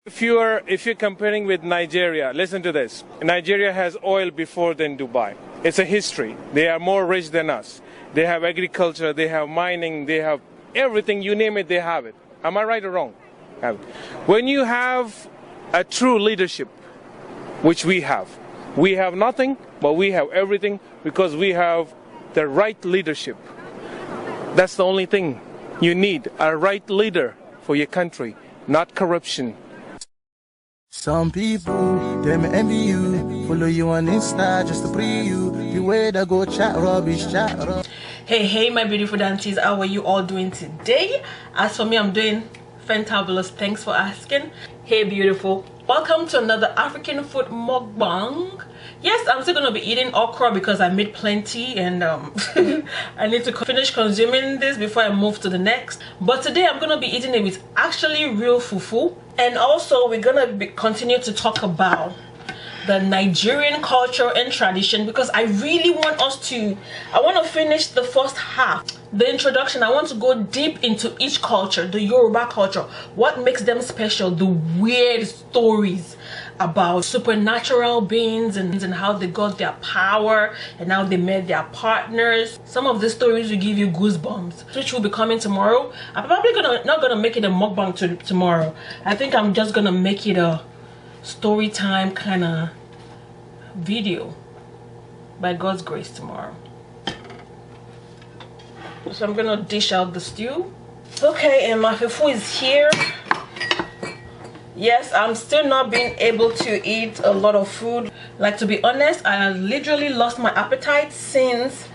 If you're comparing with Nigeria, listen to this. Nigeria has oil before than Dubai. It's a history. They are more rich than us. They have agriculture, they have mining, they have everything, you name it, they have it. Am I right or wrong? When you have a true leadership, which we have nothing, but we have everything because we have the right leadership. That's the only thing you need, a right leader for your country, not corruption. Some people, they may envy you, follow you on Insta just to pre you, the way they go chat rubbish, chat rubbish. Hey my beautiful danties, how are you all doing today? As for me, I'm doing fantabulous. Thanks for asking. Hey beautiful, welcome to another African food mukbang. Yes, I'm still gonna be eating okra because I made plenty and I need to finish consuming this before I move to the next. But today I'm gonna be eating it with actually real fufu, and also we're gonna continue to talk about the Nigerian culture and tradition, because I really want I want to finish the first half, the introduction. I want to go deep into each culture, the Yoruba culture, what makes them special, the weird stories about supernatural beings and how they got their power and how they met their partners. Some of the stories will give you goosebumps, which will be coming tomorrow. I'm probably not gonna make it a mukbang tomorrow. I think I'm just gonna make it a story time kind of video by God's grace tomorrow. So I'm gonna dish out the stew. Okay, and my fufu is here. Yes, I'm still not being able to eat a lot of food. Like, to be honest, I literally lost my appetite since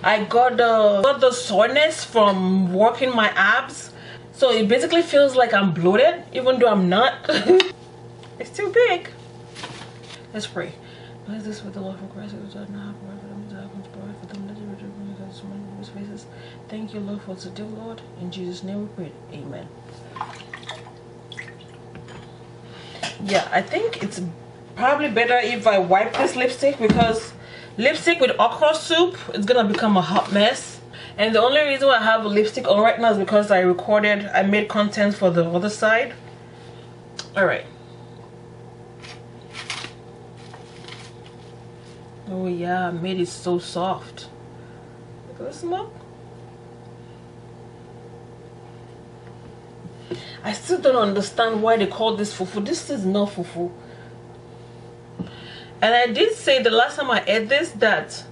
I got the soreness from working my abs. So it basically feels like I'm bloated, even though I'm not. It's too big. Let's pray. Bless this with the love of Christ, who does not have word for them to happen to provide for them. Let it return to so many people's faces. Thank you, Lord, for today, Lord. In Jesus' name we pray. Amen. Yeah, I think it's probably better if I wipe this lipstick, because lipstick with okra soup is gonna become a hot mess. And the only reason why I have a lipstick on right now is because I made content for the other side. Alright. Oh yeah, I made it so soft. Look at the smoke. I still don't understand why they call this fufu. This is not fufu. And I did say the last time I ate this that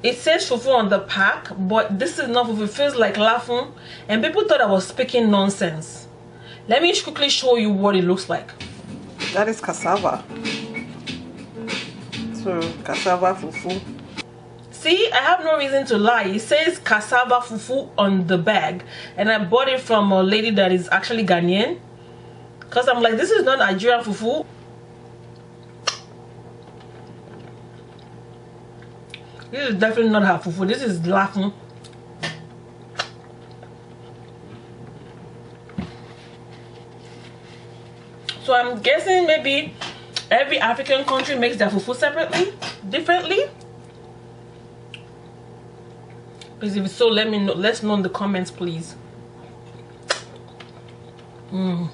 it says fufu on the pack, but this is not fufu. It feels like lafun, and people thought I was speaking nonsense. Let me quickly show you what it looks like. That is cassava. So cassava fufu. See, I have no reason to lie. It says cassava fufu on the bag, and I bought it from a lady that is actually Ghanaian, because I'm like, this is not Nigerian fufu. This is definitely not her fufu. This is lafun. So I'm guessing maybe every African country makes their fufu separately, differently. Please, if so, let me know. Let's know in the comments, please. Oh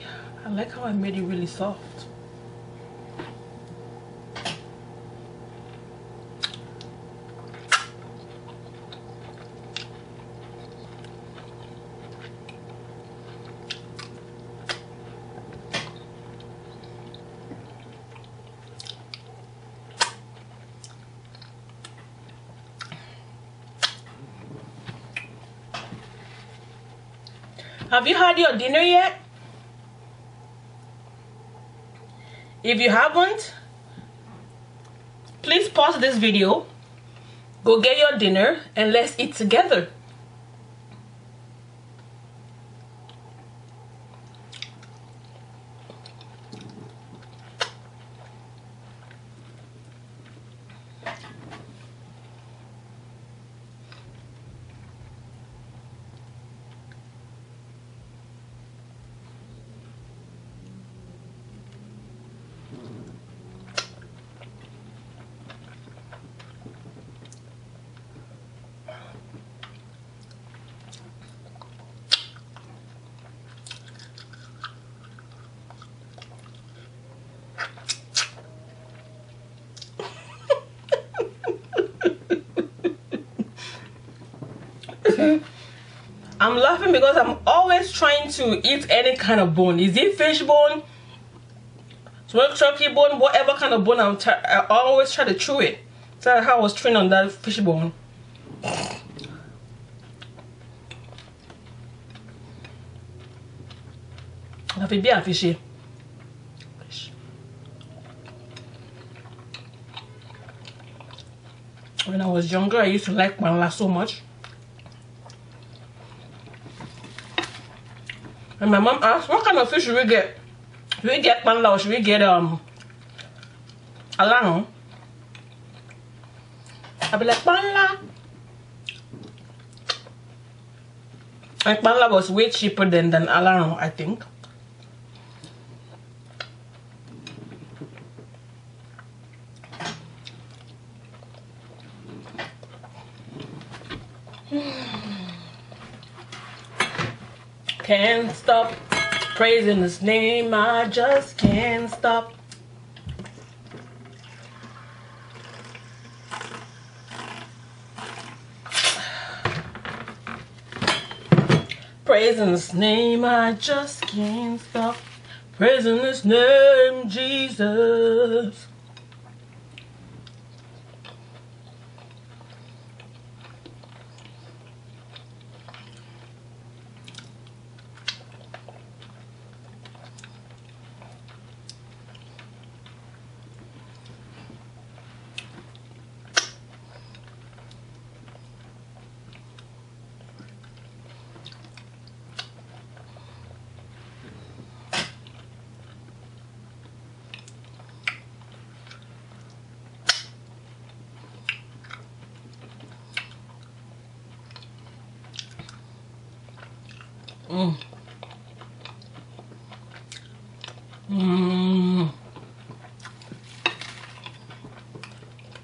yeah, I like how I made it really soft. Have you had your dinner yet? If you haven't, please pause this video, go get your dinner, and let's eat together. I'm laughing because I'm always trying to eat any kind of bone. Is it fish bone, smoked turkey bone, whatever kind of bone? I always try to chew it. That's how I was trained on that fish bone. That would be a fishy. Fish. When I was younger, I used to like banla so much. And my mom asked, what kind of fish should we get? Should we get banla or should we get alango? I'd be like, banla. And banla was way cheaper than alango, I think. Can't stop praising his name, I just can't stop. Praising his name, I just can't stop. Praising his name, Jesus.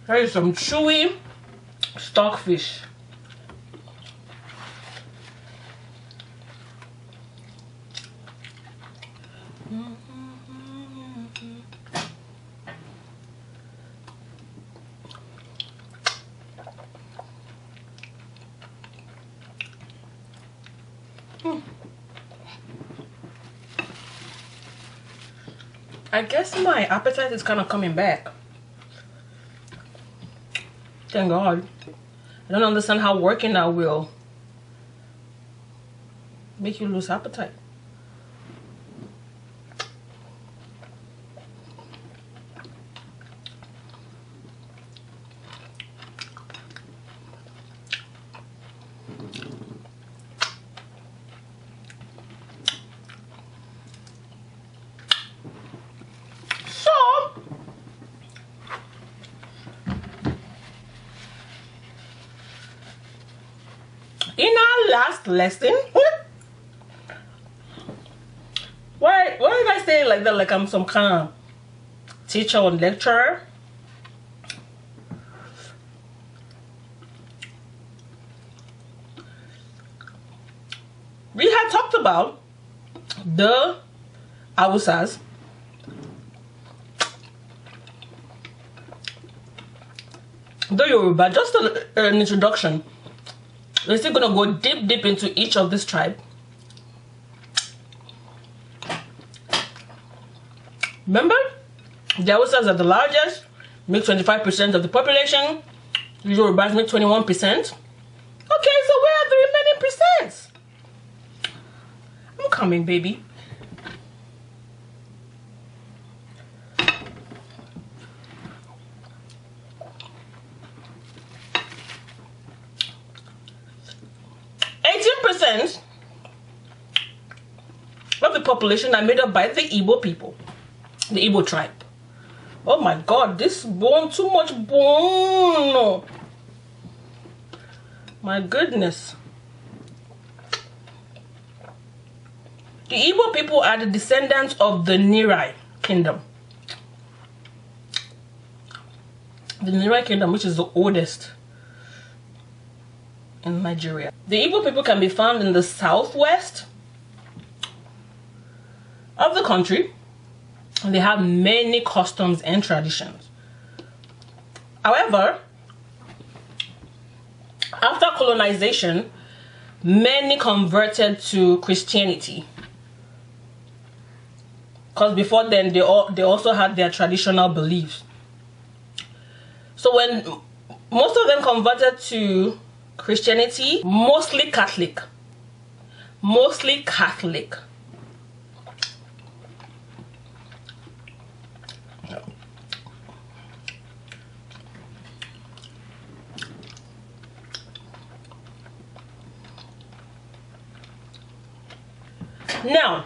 There is some chewy stockfish. I guess my appetite is kind of coming back. Thank God. I don't understand how working out will make you lose appetite. In our last lesson, why did I say it like that? Like I'm some kind of teacher or lecturer? We had talked about the Awusas, the Yoruba, just an introduction. We're still gonna go deep into each of this tribe. Remember, the Hausas are the largest, make 25% of the population. The Yorubas make 21%. Okay, so where are the remaining percents? I'm coming, baby. Of the population are made up by the Igbo people, the Igbo tribe. Oh my God, this bone, too much bone. My goodness. The Igbo people are the descendants of the Nirai kingdom. The Nirai kingdom, which is the oldest in Nigeria. The Igbo people can be found in the southwest of the country, and they have many customs and traditions. However, after colonization, many converted to Christianity. Because before then, they also had their traditional beliefs. So when most of them converted to Christianity, mostly Catholic. Mostly Catholic. Now,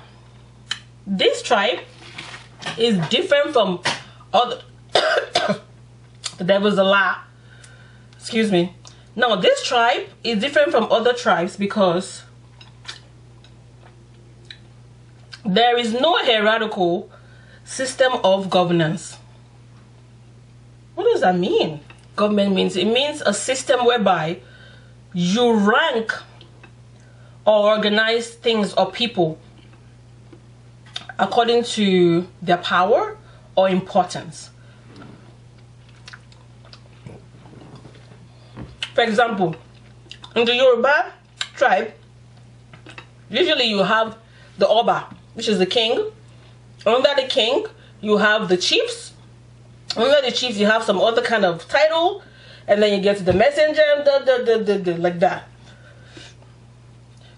this tribe is different from other the devil's a lie. Excuse me. Now, this tribe is different from other tribes because there is no hierarchical system of governance. What does that mean? Government means, it means a system whereby you rank or organize things or people according to their power or importance. For example, in the Yoruba tribe, usually you have the Oba, which is the king. Under the king, you have the chiefs. Under the chiefs, you have some other kind of title, and then you get to the messenger, like that.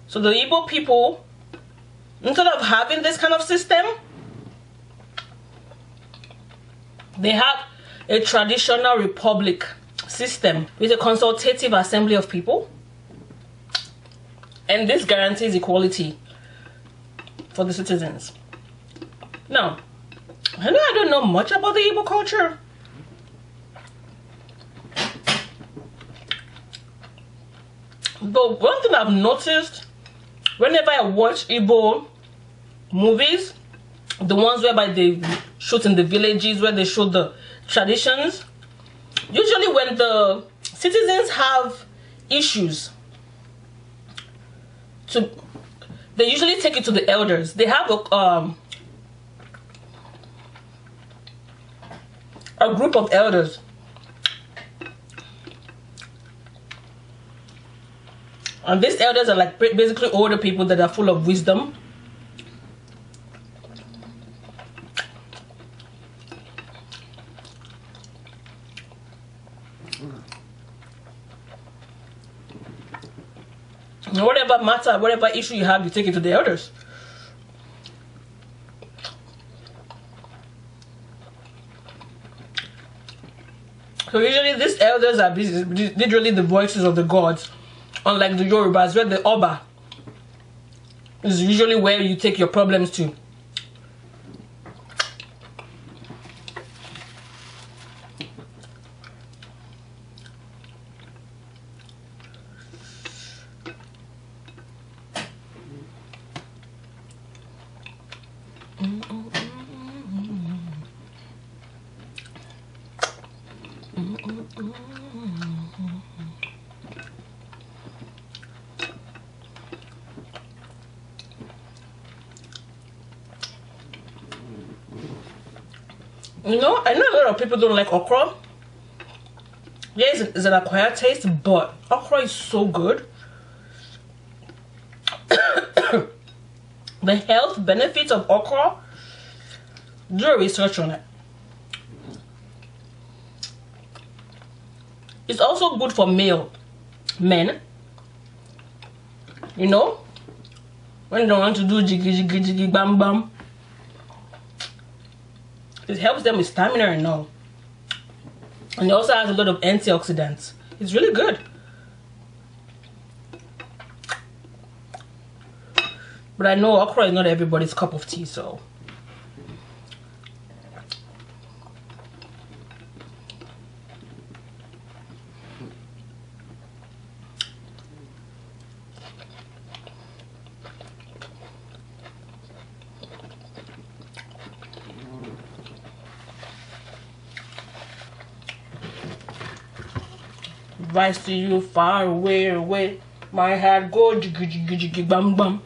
So the Igbo people, instead of having this kind of system, they have a traditional republic system with a consultative assembly of people, and this guarantees equality for the citizens. Now, I don't know much about the Igbo culture, but one thing I've noticed whenever I watch Igbo movies, the ones whereby they shoot in the villages, where they show the traditions, usually when the citizens have issues, they usually take it to the elders. They have a group of elders. And these elders are like basically older people that are full of wisdom. And whatever matter, whatever issue you have, you take it to the elders. So usually these elders are literally the voices of the gods. Unlike the Yorubas, where the Oba is usually where you take your problems to. You know, I know a lot of people don't like okra. Yes, it's an acquired taste, but okra is so good. The health benefits of okra, do a research on it. It's also good for men. You know, when you don't want to do jiggy bam bam. It helps them with stamina and all. And it also has a lot of antioxidants. It's really good. But I know okra is not everybody's cup of tea, so. Advice to you, far away, my heart go jiggy bam bam.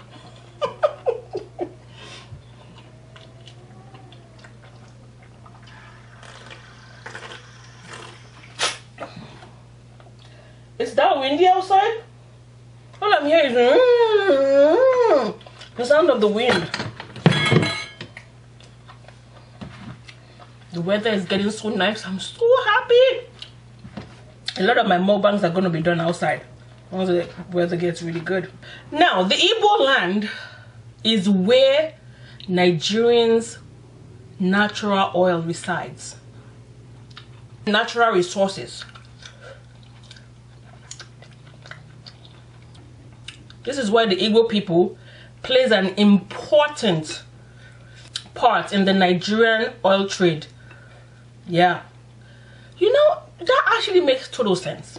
Is that windy outside? All I'm hearing is the sound of the wind. The weather is getting so nice. I'm so happy. A lot of my mukbangs are going to be done outside once the weather gets really good. Now, the Igbo land is where Nigerians' natural oil resides. Natural resources. This is why the Igbo people plays an important part in the Nigerian oil trade. Yeah. You know, that actually makes total sense.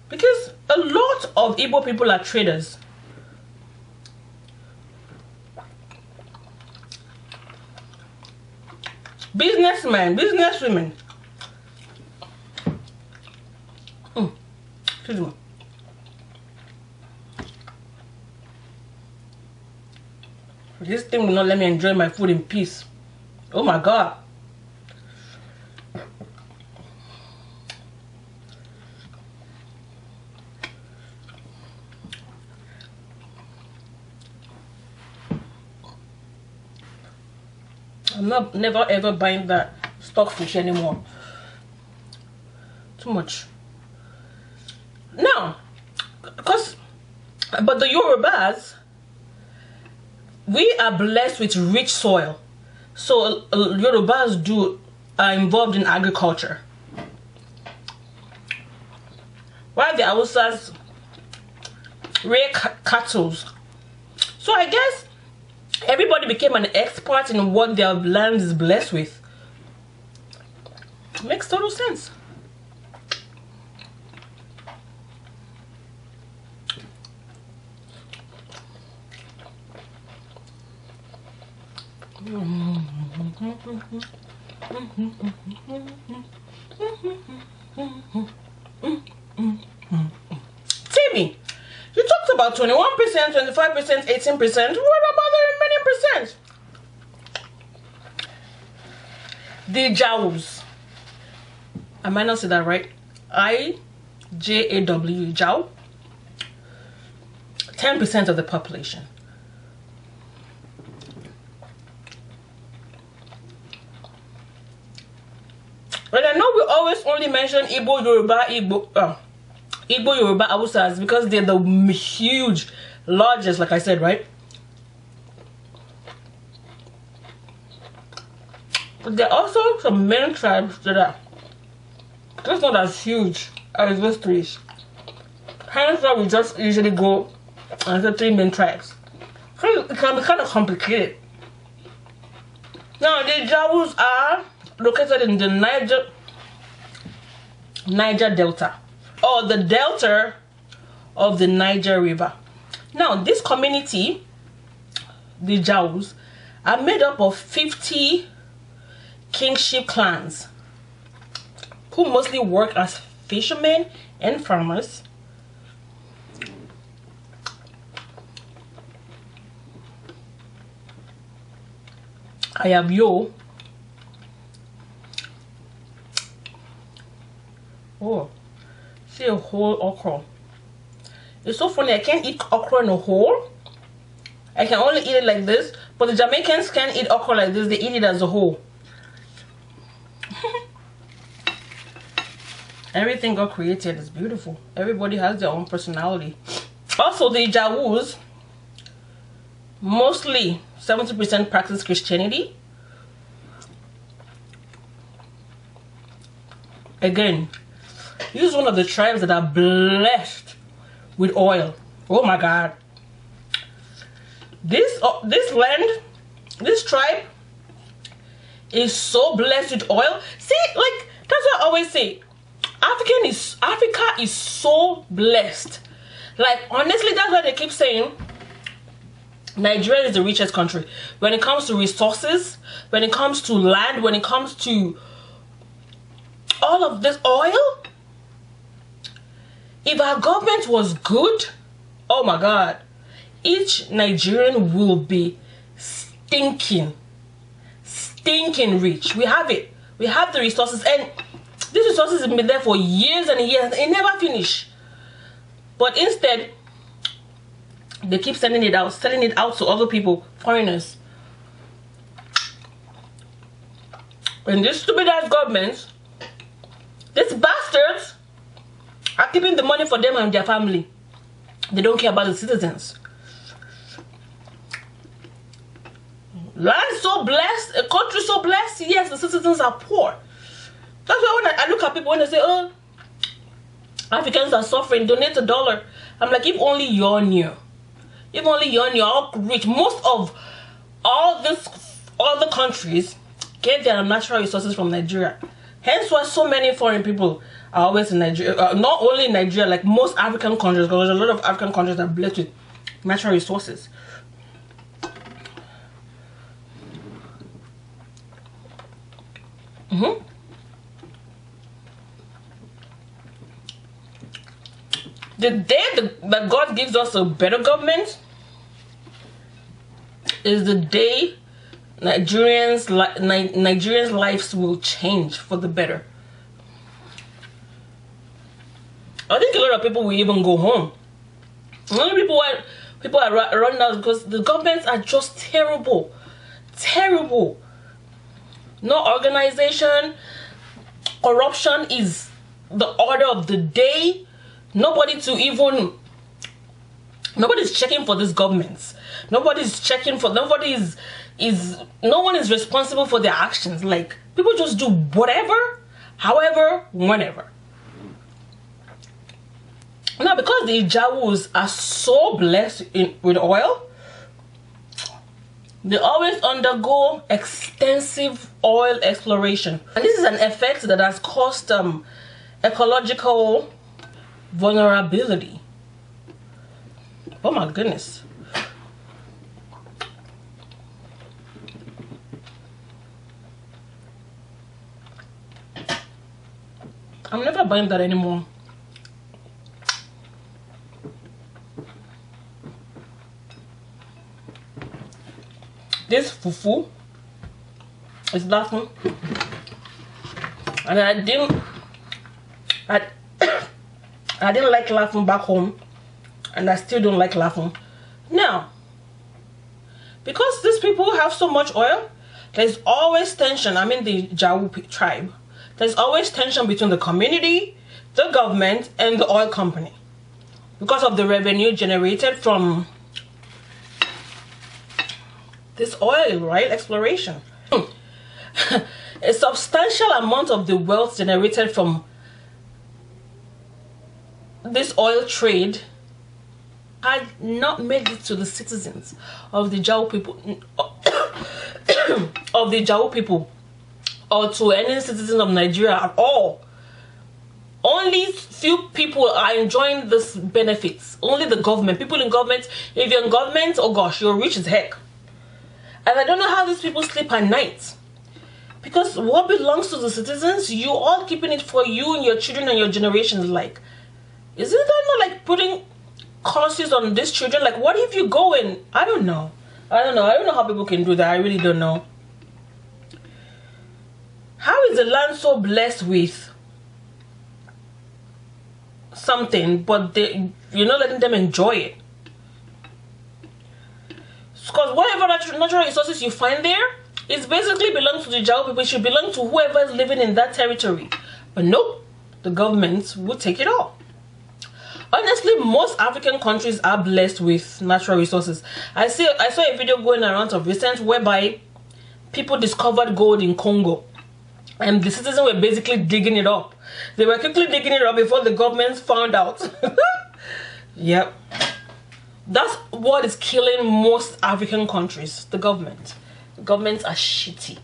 Because a lot of Igbo people are traders. Businessmen, businesswomen. Excuse me. This thing will not let me enjoy my food in peace. Oh my God. I'm never ever buying that stockfish anymore. Too much. Now, but the Yorubas, we are blessed with rich soil. So Yorubas are involved in agriculture. While the Hausas rear cattle. So I guess everybody became an expert in what their land is blessed with. Makes total sense. Timmy, you talked about 21%, 25%, 18%. What about the remaining percent? The Jaws. I might not say that right. I-J-A-W, Jaw. 10% of the population. And I know we always only mention Igbo, Yoruba, Igbo, Yoruba, Hausas because they're the huge, largest, like I said, right? But there are also some main tribes that are just not as huge as those three. Hence why we just usually go and say 3 main tribes. So it can be kind of complicated. Now the Jaws are located in the Niger Delta, or the delta of the Niger River. Now this community, the Jaws, are made up of 50 kingship clans who mostly work as fishermen and farmers. I have yo. Oh, see a whole okra. It's so funny. I can't eat okra in a whole. I can only eat it like this. But the Jamaicans can't eat okra like this. They eat it as a whole. Everything God created is beautiful. Everybody has their own personality. Also, the Jaws, mostly 70% practice Christianity. Again, this is one of the tribes that are blessed with oil. Oh my God. This land, this tribe is so blessed with oil. See, like, that's what I always say. Africa is so blessed. Like, honestly, that's why they keep saying Nigeria is the richest country. When it comes to resources, when it comes to land, when it comes to all of this oil. If our government was good, oh my God, each Nigerian will be stinking rich. We have it. We have the resources, and these resources have been there for years and years. They never finish. But instead, they keep selling it out to other people, foreigners. And these stupid ass governments, these bastards, are keeping the money for them and their family. They don't care about the citizens. Land so blessed, a country so blessed, yes, the citizens are poor. That's why when I look at people when they say, oh, Africans are suffering, donate $1. I'm like, if only you knew. If only you knew how rich. Most of all these other countries get their natural resources from Nigeria. Hence why so many foreign people are always in Nigeria. Not only in Nigeria, like most African countries, because there's a lot of African countries that are blessed with natural resources. The day that God gives us a better government is the day Nigerians' lives will change for the better. I think a lot of people will even go home. A lot of people are running out because the governments are just terrible. Terrible. No organization. Corruption is the order of the day. Nobody's checking for these governments. No one is responsible for their actions. Like, people just do whatever, however, whenever. Now, because the Ijawus are so blessed with oil, they always undergo extensive oil exploration. And this is an effect that has caused ecological vulnerability. Oh my goodness. I'm never buying that anymore. This fufu is laughing, and I didn't like laughing back home, and I still don't like laughing now. Because these people have so much oil, there's always tension. I mean, the Jawu tribe. There's always tension between the community, the government, and the oil company because of the revenue generated from this oil, right? Exploration. A substantial amount of the wealth generated from this oil trade had not made it to the citizens of the Jawu people or to any citizen of Nigeria at all. Only few people are enjoying this benefits. Only the government. People in government. If you're in government, oh gosh, you're rich as heck. And I don't know how these people sleep at night. Because what belongs to the citizens, you all keeping it for you and your children and your generations. Like, isn't that not like putting curses on these children? Like, what if you go in? I don't know. I don't know how people can do that. I really don't know. How is the land so blessed with something, but you're not letting them enjoy it? Because whatever natural resources you find there, it basically belongs to the Jawu people. It should belong to whoever is living in that territory. But nope, the governments will take it all. Honestly, most African countries are blessed with natural resources. I saw a video going around of recent whereby people discovered gold in Congo. And the citizens were basically digging it up. They were quickly digging it up before the government found out. Yep. That's what is killing most African countries. The government. The governments are shitty.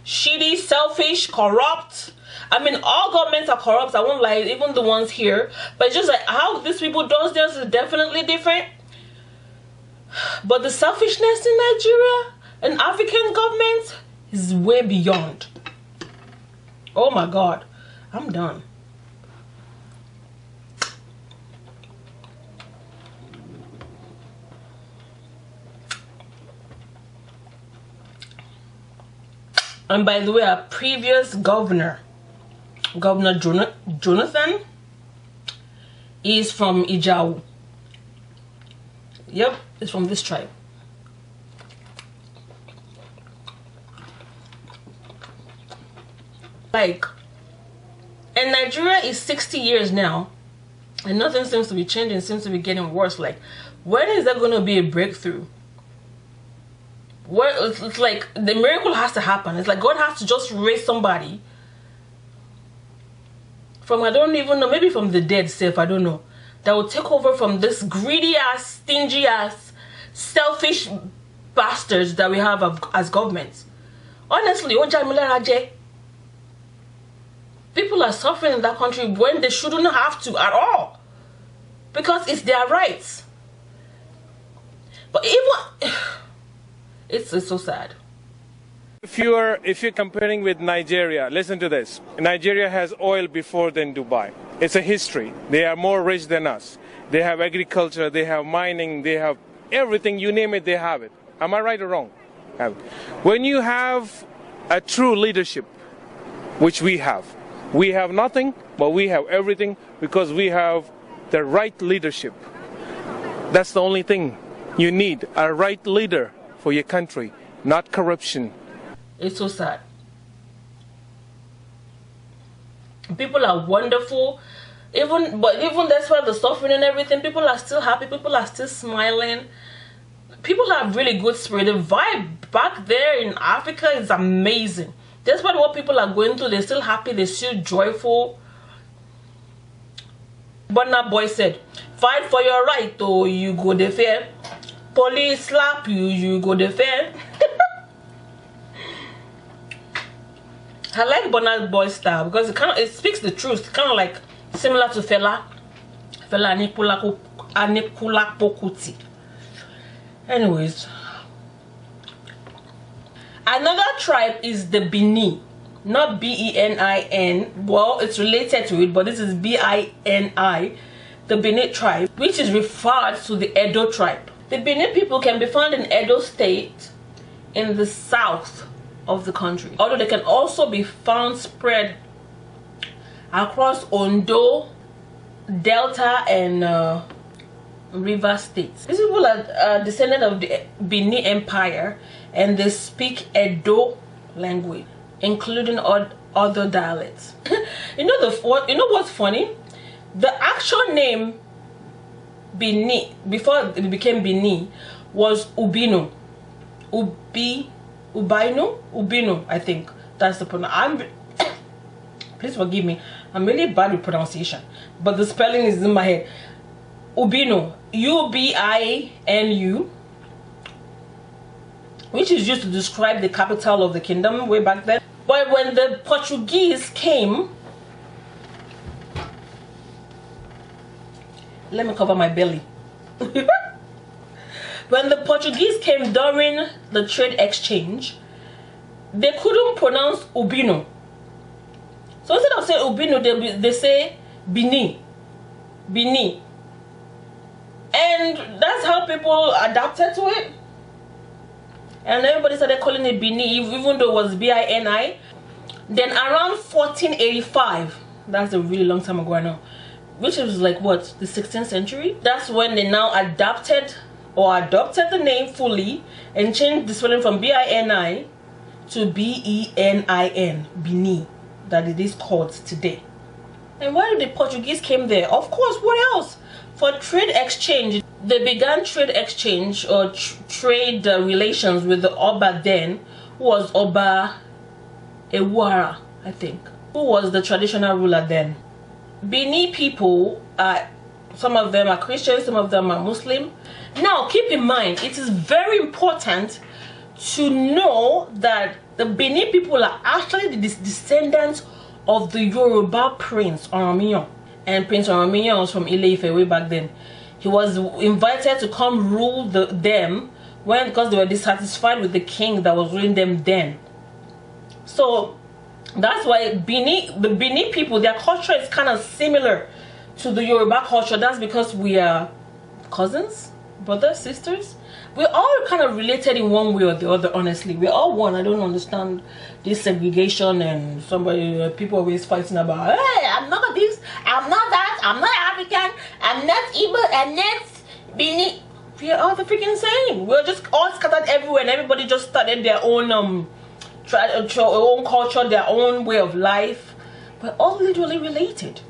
Shitty, selfish, corrupt. I mean, all governments are corrupt. I won't lie. Even the ones here. But it's just like how these people do theirs is definitely different. But the selfishness in Nigeria and African governments is way beyond. Oh my God, I'm done. And by the way, our previous Governor Jonathan, is from Ijau. Yep, it's from this tribe. Like, and Nigeria is 60 years now, and nothing seems to be changing, seems to be getting worse. Like, when is there going to be a breakthrough? Where it's like the miracle has to happen. It's like God has to just raise somebody from, I don't even know, maybe from the dead self, I don't know, that will take over from this greedy ass, stingy ass, selfish bastards that we have as governments. Honestly, people are suffering in that country when they shouldn't have to at all, because it's their rights. But even it's so sad. If you're comparing with Nigeria, listen to this. Nigeria has oil before than Dubai. It's a history. They are more rich than us. They have agriculture, they have mining, they have everything, you name it, they have it. Am I right or wrong? When you have a true leadership, which we have nothing, but we have everything because we have the right leadership. That's the only thing you need, a right leader for your country, not corruption. It's so sad. People are wonderful, even despite the suffering and everything, people are still happy, people are still smiling. People have really good spirit. The vibe back there in Africa is amazing. Despite what people are going through, they're still happy, they're still joyful. But that boy said, fight for your right, or you go the fair. Police slap you, you go the fair. I like Burna Boy style because it speaks the truth. It's kind of like similar to Fela Anikulapo Kuti. Anyways, another tribe is the Bini, not B-E-N-I-N. Well, it's related to it, but this is B-I-N-I, the Bini tribe, which is referred to the Edo tribe. The Bini people can be found in Edo State in the south of the country, although they can also be found spread across Ondo, Delta, and River states. These people are descended of the Bini Empire, and they speak Edo language, including other dialects. You know what's funny? The actual name Bini, before it became Bini, was Ubino. Ubino, I think that's the pronunciation. Please forgive me, I'm really bad with pronunciation, but the spelling is in my head. Ubino, U-B-I-N-U, which is used to describe the capital of the kingdom way back then. But when the Portuguese came, let me cover my belly. When the Portuguese came during the trade exchange, they couldn't pronounce Ubino. So instead of saying Ubino, they say Bini. Bini. And that's how people adapted to it. And everybody started calling it Bini, even though it was B-I-N-I. Then around 1485, that's a really long time ago I know, which was like what, the 16th century? That's when they now adopted the name fully and changed the spelling from B-I-N-I to B-E-N-I-N, Bini, that it is called today. And why did the Portuguese came there? Of course, what else? For trade exchange. They began trade exchange or trade relations with the Oba then, who was Oba Ewara, I think, who was the traditional ruler then. Bini people, some of them are Christians, some of them are Muslim. Now, keep in mind, it is very important to know that the Bini people are actually the descendants of the Yoruba Prince Oromiyan. And Prince Oromiyan was from Ile-Ife way back then. He was invited to come rule them because they were dissatisfied with the king that was ruling them then. So that's why the Bini people, their culture is kind of similar to the Yoruba culture. That's because we are cousins, brothers, sisters. We're all kind of related in one way or the other, honestly. We're all one. I don't understand this segregation and people always fighting about, hey, I'm not this, I'm not that, I'm not African, next Bini. We are all the freaking same. We're just all scattered everywhere, and everybody just started their own own culture, their own way of life. We're all literally related.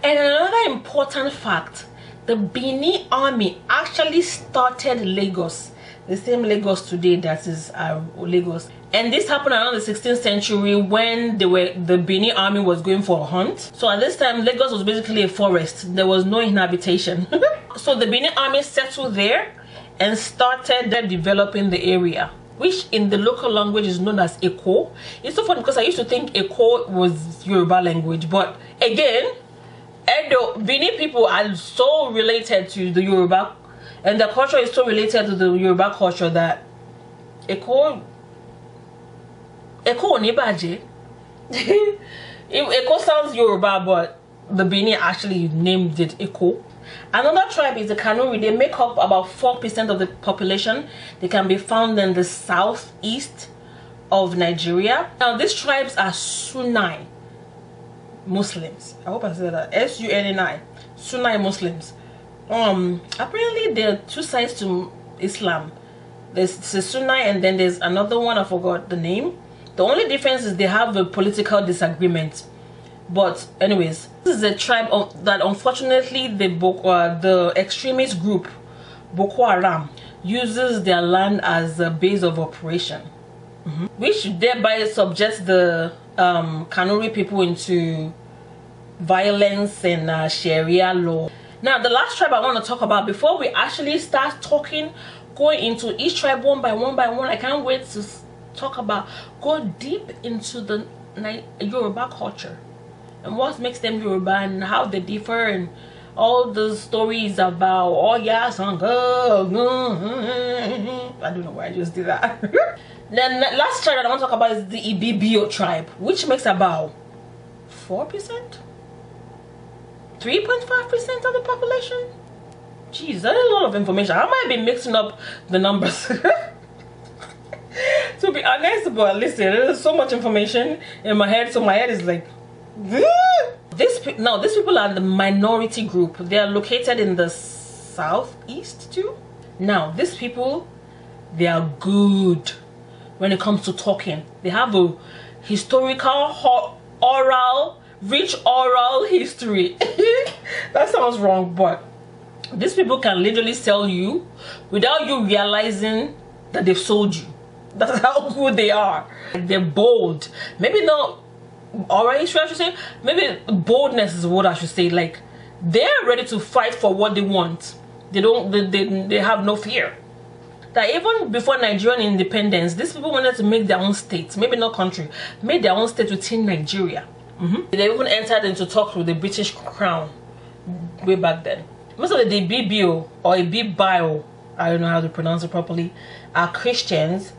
And another important fact, the Bini army actually started Lagos, the same Lagos today that is Lagos. And this happened around the 16th century when the Bini army was going for a hunt. So at this time, Lagos was basically a forest. There was no inhabitation. So the Bini army settled there and started developing the area, which in the local language is known as Eko. It's so funny because I used to think Eko was Yoruba language, but again, Edo, Bini people are so related to the Yoruba, and the culture is so related to the Yoruba culture that Eko Onibaje. Eko sounds Yoruba, but the Bini actually named it Eko. Another tribe is the Kanuri. They make up about 4% of the population. They can be found in the southeast of Nigeria. Now these tribes are Sunni Muslims. I hope I said that. S-U-N-N-I. Sunni Muslims. Apparently there are two sides to Islam. There's the Sunni and then there's another one, I forgot the name. The only difference is they have a political disagreement. But anyways, this is a tribe that unfortunately the extremist group Boko Haram uses their land as a base of operation, which thereby subjects the Kanuri people into violence and Sharia law. Now the last tribe I want to talk about before we actually start going into each tribe one by one, I can't wait to go deep into the Yoruba culture and what makes them Yoruba and how they differ and all the stories about I don't know why I just did that. Then the last tribe that I want to talk about is the Ibibio tribe, which makes about 4%, 3.5% of the population. Jeez, that is a lot of information. I might be mixing up the numbers. To be honest, but listen, there's so much information in my head, so my head is like these people are the minority group. They are located in the southeast too. Now these people, they are good when it comes to talking. They have a historical rich oral history. That sounds wrong, but these people can literally sell you without you realizing that they've sold you. That's how good they are. They're bold. Maybe not oral history, I should say. Maybe boldness is what I should say. Like, they're ready to fight for what they want. They have no fear. That even before Nigerian independence, these people wanted to make their own state, maybe not country, made their own state within Nigeria. They even entered into talks with the British crown way back then. Most of the Ibibio or Ibibio, I don't know how to pronounce it properly, are Christians.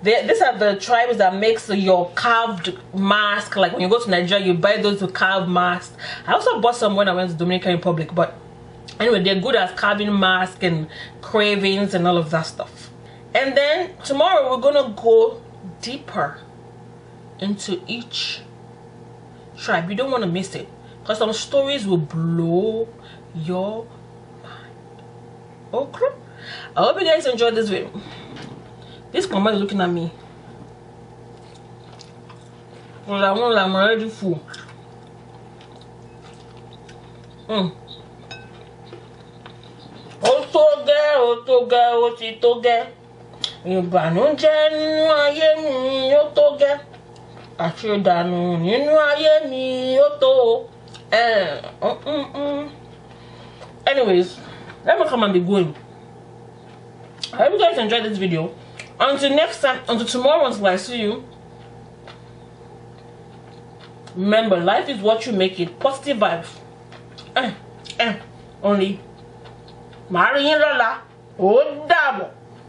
These are the tribes that makes your carved mask. Like when you go to Nigeria, you buy those with carved masks. I also bought some when I went to Dominican Republic, but anyway, they're good at carving masks and cravings and all of that stuff. And then tomorrow we're gonna go deeper into each tribe. You don't want to miss it because some stories will blow your mind. Okro, I hope you guys enjoyed this video. This mama is looking at me. Well, I'm already full. Ó tó gẹ́. Ìbànújẹ́ nínú ayé mi ó tó gẹ́. Àṣedànù nínú ayé mi ó tó. Anyways, let me come and be going. I hope you guys enjoyed this video. Until next time, until tomorrow, until I see you. Remember, life is what you make it. Positive vibes. Only. Màá rí yín lọ́la. Ó dàbọ̀.